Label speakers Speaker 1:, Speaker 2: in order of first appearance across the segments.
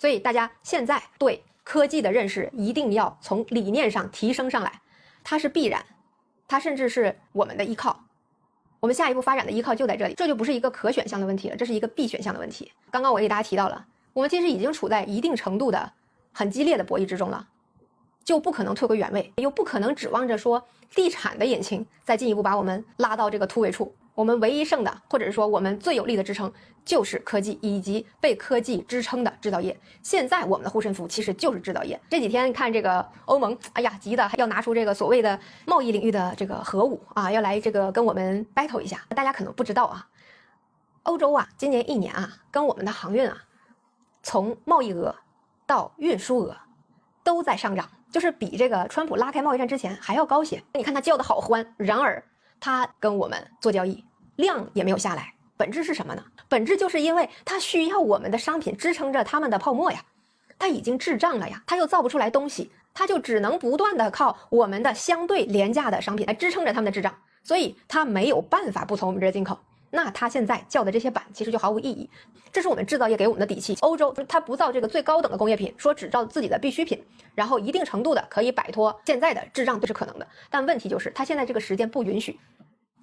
Speaker 1: 所以大家现在对科技的认识一定要从理念上提升上来，它是必然，它甚至是我们的依靠。我们下一步发展的依靠就在这里，这就不是一个可选项的问题了，这是一个必选项的问题。刚刚我给大家提到了，我们其实已经处在一定程度的很激烈的博弈之中了，就不可能退回原位，又不可能指望着说地产的引擎再进一步把我们拉到这个突围处。我们唯一剩的，或者是说我们最有力的支撑，就是科技以及被科技支撑的制造业。现在我们的护身符其实就是制造业。这几天看这个欧盟，哎呀，急的要拿出这个所谓的贸易领域的这个核武啊，要来这个跟我们 battle 一下。大家可能不知道啊，欧洲啊，今年1年啊，跟我们的航运啊，从贸易额到运输额都在上涨，就是比这个川普拉开贸易战之前还要高些。你看他叫的好欢，然而他跟我们做交易，量也没有下来，本质是什么呢？本质就是因为他需要我们的商品支撑着他们的泡沫呀，他已经滞胀了呀，他又造不出来东西，他就只能不断的靠我们的相对廉价的商品来支撑着他们的滞胀，所以他没有办法不从我们这儿进口。那他现在叫的这些板其实就毫无意义，这是我们制造业给我们的底气。欧洲它不造这个最高等的工业品，说只造自己的必需品，然后一定程度的可以摆脱现在的滞胀都是可能的，但问题就是它现在这个时间不允许。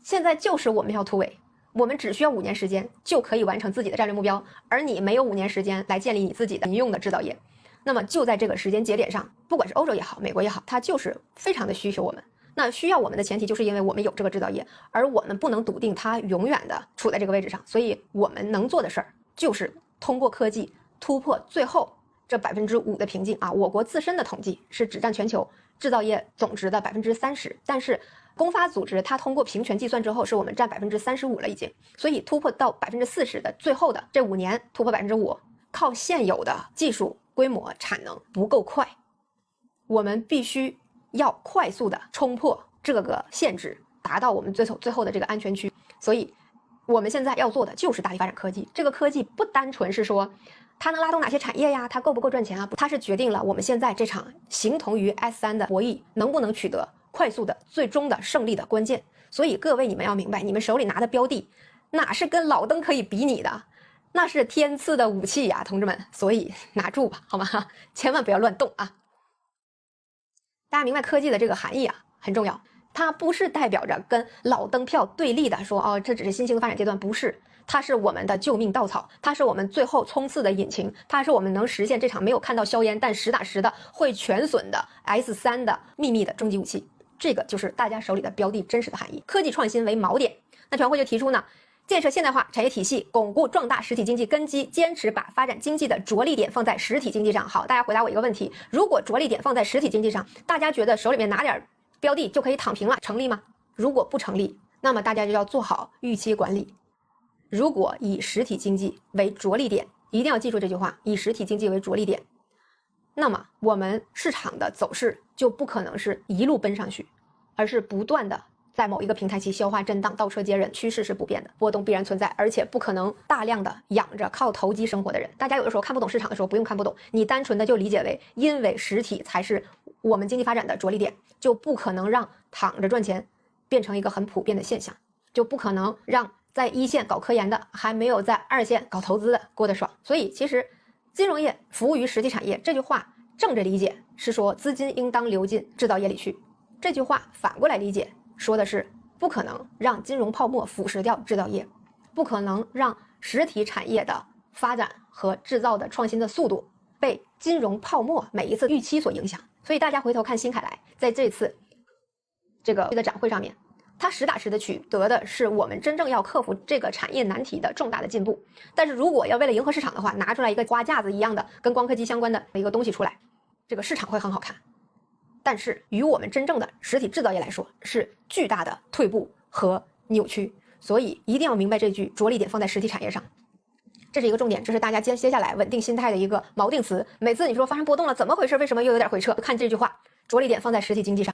Speaker 1: 现在就是我们要突围，我们只需要5年时间就可以完成自己的战略目标，而你没有5年时间来建立你自己的民用的制造业。那么就在这个时间节点上，不管是欧洲也好，美国也好，它就是非常的需求我们。那需要我们的前提就是因为我们有这个制造业，而我们不能笃定它永远的处在这个位置上，所以我们能做的事儿就是通过科技突破最后这5%的瓶颈啊。我国自身的统计是只占全球制造业总值的30%，但是公发组织它通过平权计算之后，是我们占35%了已经，所以突破到40%的最后的这5年突破5%，靠现有的技术规模产能不够快，我们必须要快速的冲破这个限制，达到我们最后的这个安全区。所以我们现在要做的就是大力发展科技。这个科技不单纯是说它能拉动哪些产业呀，它够不够赚钱啊，它是决定了我们现在这场形同于 S3 的博弈能不能取得快速的最终的胜利的关键。所以各位你们要明白，你们手里拿的标的哪是跟老登可以比拟的，那是天赐的武器呀，同志们，所以拿住吧，好吗？千万不要乱动啊。大家明白科技的这个含义啊，很重要。它不是代表着跟老登票对立的说哦，这只是新兴的发展阶段，不是，它是我们的救命稻草，它是我们最后冲刺的引擎，它是我们能实现这场没有看到硝烟但实打实的会全损的 S3 的秘密的终极武器。这个就是大家手里的标的真实的含义。科技创新为锚点，那全会就提出呢，建设现代化产业体系，巩固壮大实体经济根基，坚持把发展经济的着力点放在实体经济上。好，大家回答我一个问题，如果着力点放在实体经济上，大家觉得手里面拿点标的就可以躺平了，成立吗？如果不成立，那么大家就要做好预期管理。如果以实体经济为着力点，一定要记住这句话，以实体经济为着力点，那么我们市场的走势就不可能是一路奔上去，而是不断的在某一个平台期消化震荡，倒车接人，趋势是不变的，波动必然存在，而且不可能大量的养着靠投机生活的人。大家有的时候看不懂市场的时候，不用看不懂，你单纯的就理解为因为实体才是我们经济发展的着力点，就不可能让躺着赚钱变成一个很普遍的现象，就不可能让在1线搞科研的还没有在2线搞投资的过得爽。所以其实金融业服务于实体产业这句话正着理解是说资金应当流进制造业里去，这句话反过来理解说的是不可能让金融泡沫腐蚀掉制造业，不可能让实体产业的发展和制造的创新的速度被金融泡沫每一次预期所影响。所以大家回头看新凯来在这次这个的展会上面，它实打实的取得的是我们真正要克服这个产业难题的重大的进步。但是如果要为了迎合市场的话，拿出来一个花架子一样的跟光刻机相关的一个东西出来，这个市场会很好看，但是于我们真正的实体制造业来说是巨大的退步和扭曲。所以一定要明白这句着力点放在实体产业上，这是一个重点，这是大家接下来稳定心态的一个锚定词。每次你说发生波动了怎么回事，为什么又有点回撤，看这句话，着力点放在实体经济上。